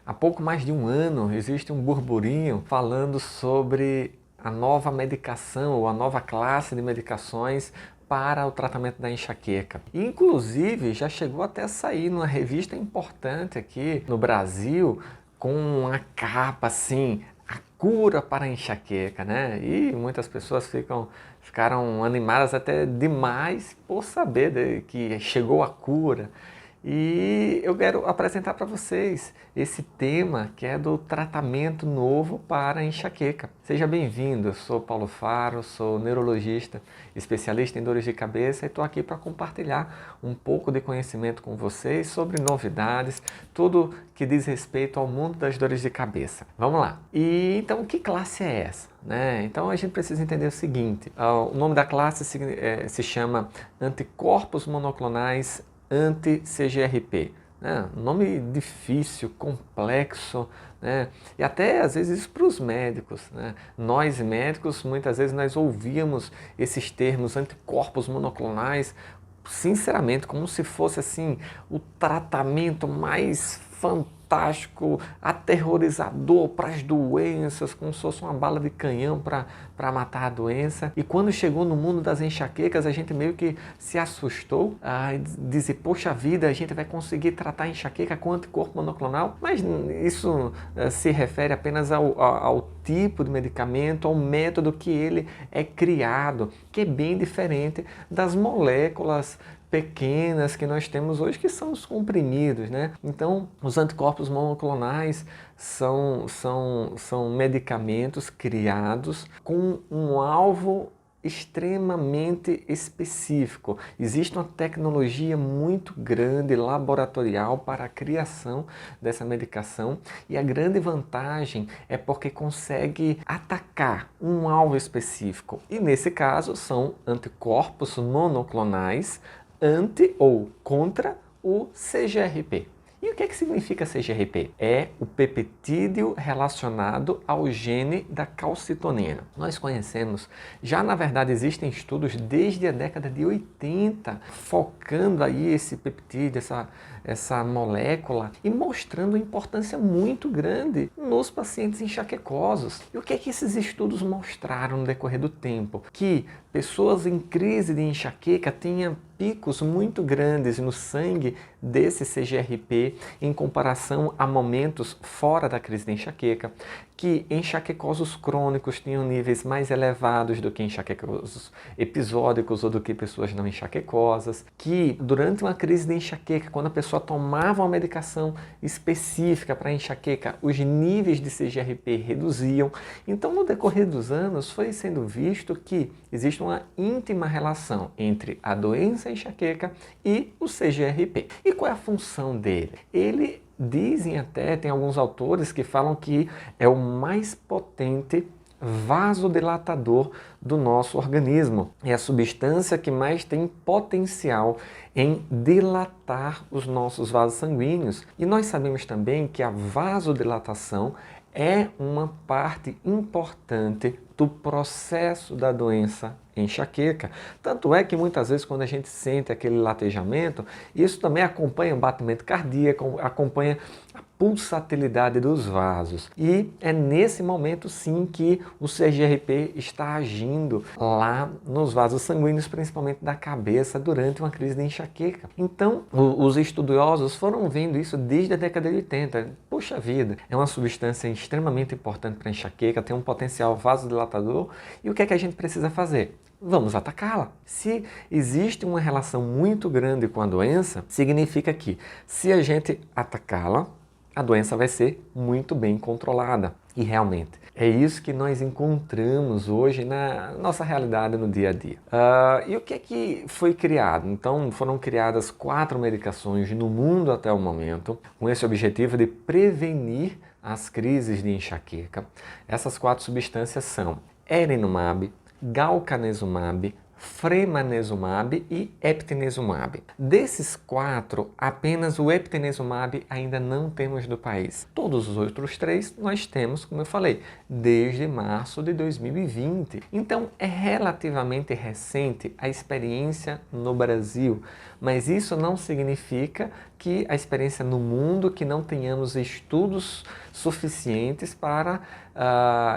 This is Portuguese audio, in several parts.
Há pouco mais de um ano existe um burburinho falando sobre a nova medicação ou a nova classe de medicações para o tratamento da enxaqueca. Inclusive, já chegou até a sair numa revista importante aqui no Brasil com uma capa assim, a cura para a enxaqueca, né? E muitas pessoas ficaram animadas até demais por saber que chegou a cura. E eu quero apresentar para vocês esse tema que é do tratamento novo para a enxaqueca. Seja bem-vindo, eu sou Paulo Faro, sou neurologista, especialista em dores de cabeça e estou aqui para compartilhar um pouco de conhecimento com vocês sobre novidades, tudo que diz respeito ao mundo das dores de cabeça. Vamos lá! E então, que classe é essa? Então a gente precisa entender o seguinte, o nome da classe se chama anticorpos monoclonais anti-CGRP. Nome difícil, complexo, e até às vezes para os médicos. Nós médicos, muitas vezes nós ouvíamos esses termos anticorpos monoclonais, sinceramente, como se fosse assim o tratamento mais fantástico, aterrorizador para as doenças, como se fosse uma bala de canhão para matar a doença. E quando chegou no mundo das enxaquecas, a gente meio que se assustou e disse, poxa vida, a gente vai conseguir tratar a enxaqueca com anticorpo monoclonal? Mas isso se refere apenas ao tipo de medicamento, ao método que ele é criado, que é bem diferente das moléculas pequenas que nós temos hoje, que são os comprimidos, Então, os anticorpos monoclonais são medicamentos criados com um alvo extremamente específico. Existe uma tecnologia muito grande, laboratorial, para a criação dessa medicação, e a grande vantagem é porque consegue atacar um alvo específico. E nesse caso são anticorpos monoclonais anti ou contra o CGRP. E o que significa CGRP? É o peptídeo relacionado ao gene da calcitonina. Nós conhecemos, já na verdade existem estudos desde a década de 80 focando aí esse peptídeo, essa molécula, e mostrando uma importância muito grande nos pacientes enxaquecosos. E o que esses estudos mostraram no decorrer do tempo? Que pessoas em crise de enxaqueca tinham picos muito grandes no sangue desse CGRP em comparação a momentos fora da crise de enxaqueca, que enxaquecosos crônicos tinham níveis mais elevados do que enxaquecosos episódicos ou do que pessoas não enxaquecosas, que durante uma crise de enxaqueca, quando a pessoa tomava uma medicação específica para enxaqueca, os níveis de CGRP reduziam. Então, no decorrer dos anos, foi sendo visto que existe uma íntima relação entre a doença enxaqueca e o CGRP. E qual é a função dele? Ele dizem até, tem alguns autores que falam que é o mais potente vasodilatador do nosso organismo. É a substância que mais tem potencial em dilatar os nossos vasos sanguíneos. E nós sabemos também que a vasodilatação é uma parte importante do processo da doença enxaqueca. Tanto é que muitas vezes quando a gente sente aquele latejamento, isso também acompanha o batimento cardíaco, acompanha a pulsatilidade dos vasos. E é nesse momento sim que o CGRP está agindo lá nos vasos sanguíneos, principalmente da cabeça, durante uma crise de enxaqueca. Então, os estudiosos foram vendo isso desde a década de 80. Poxa vida, é uma substância extremamente importante para a enxaqueca, tem um potencial vasodilatador. E o que é que a gente precisa fazer? Vamos atacá-la. Se existe uma relação muito grande com a doença, significa que se a gente atacá-la, a doença vai ser muito bem controlada. E realmente, é isso que nós encontramos hoje na nossa realidade no dia a dia. E o que foi criado? Então, foram criadas 4 medicações no mundo até o momento, com esse objetivo de prevenir as crises de enxaqueca. Essas 4 substâncias são erinumab, galcanezumab, fremanezumab e eptinezumab. Desses 4, apenas o eptinezumab ainda não temos no país. Todos os outros 3 nós temos, como eu falei, desde março de 2020. Então é relativamente recente a experiência no Brasil, mas isso não significa que a experiência no mundo, que não tenhamos estudos suficientes para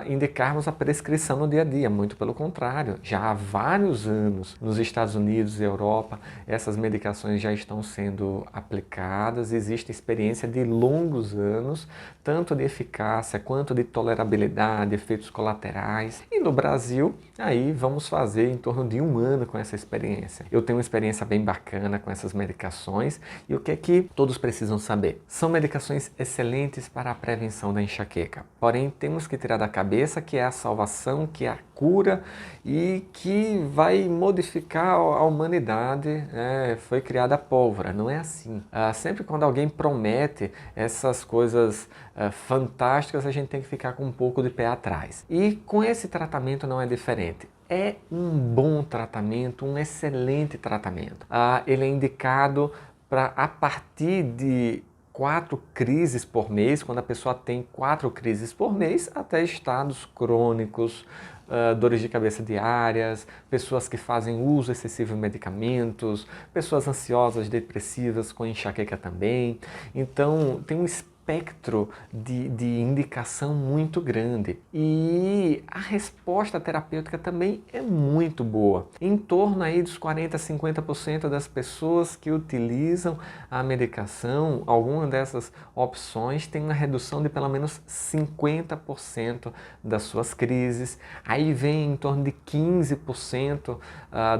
indicarmos a prescrição no dia a dia. Muito pelo contrário, já há vários anos nos Estados Unidos e Europa, essas medicações já estão sendo aplicadas, existe experiência de longos anos, tanto de eficácia quanto de tolerabilidade, efeitos colaterais. E no Brasil, aí vamos fazer em torno de 1 ano com essa experiência. Eu tenho uma experiência bem bacana com essas medicações e o que é que todos precisam saber? São medicações excelentes para a prevenção da enxaqueca, porém temos que tirar da cabeça que é a salvação, que é a cura e que vai modificar a humanidade. Foi criada a pólvora, não é assim. Sempre quando alguém promete essas coisas fantásticas, a gente tem que ficar com um pouco de pé atrás. E com esse tratamento não é diferente. É um bom tratamento, um excelente tratamento. Ele é indicado para a partir de 4 crises por mês, quando a pessoa tem 4 crises por mês, até estados crônicos, dores de cabeça diárias, pessoas que fazem uso excessivo de medicamentos, pessoas ansiosas, depressivas, com enxaqueca também. Então, tem um espectro de indicação muito grande e a resposta terapêutica também é muito boa. Em torno aí dos 40% a 50% das pessoas que utilizam a medicação, alguma dessas opções tem uma redução de pelo menos 50% das suas crises. Aí vem em torno de 15%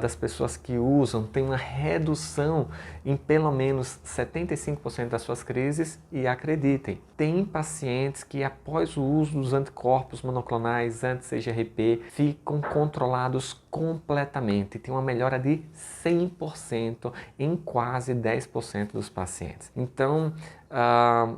das pessoas que usam tem uma redução em pelo menos 75% das suas crises e acreditem, tem pacientes que após o uso dos anticorpos monoclonais anti-CGRP ficam controlados completamente, tem uma melhora de 100% em quase 10% dos pacientes. Então,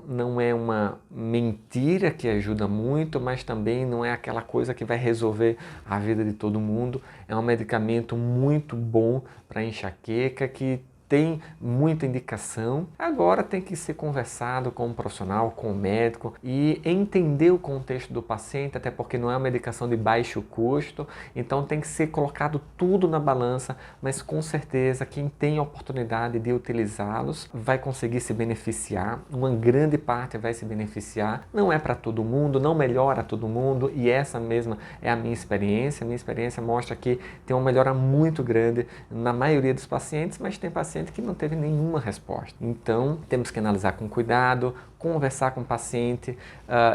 não é uma mentira que ajuda muito, mas também não é aquela coisa que vai resolver a vida de todo mundo. É um medicamento muito bom para enxaqueca que tem muita indicação. Agora tem que ser conversado com um profissional, com um médico e entender o contexto do paciente, até porque não é uma medicação de baixo custo, então tem que ser colocado tudo na balança, mas com certeza quem tem a oportunidade de utilizá-los vai conseguir se beneficiar, uma grande parte vai se beneficiar. Não é para todo mundo, não melhora todo mundo e essa mesma é a minha experiência. Minha experiência mostra que tem uma melhora muito grande na maioria dos pacientes, mas tem pacientes que não teve nenhuma resposta. Então, temos que analisar com cuidado, conversar com o paciente,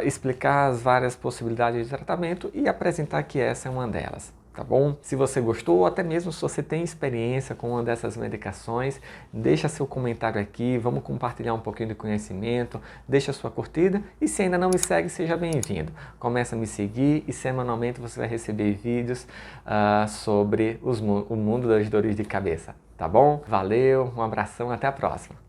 explicar as várias possibilidades de tratamento e apresentar que essa é uma delas. Tá bom? Se você gostou, ou até mesmo se você tem experiência com uma dessas medicações, deixa seu comentário aqui, vamos compartilhar um pouquinho de conhecimento, deixa sua curtida e se ainda não me segue, seja bem-vindo. Começa a me seguir e semanalmente você vai receber vídeos sobre o mundo das dores de cabeça. Tá bom? Valeu, um abração, até a próxima!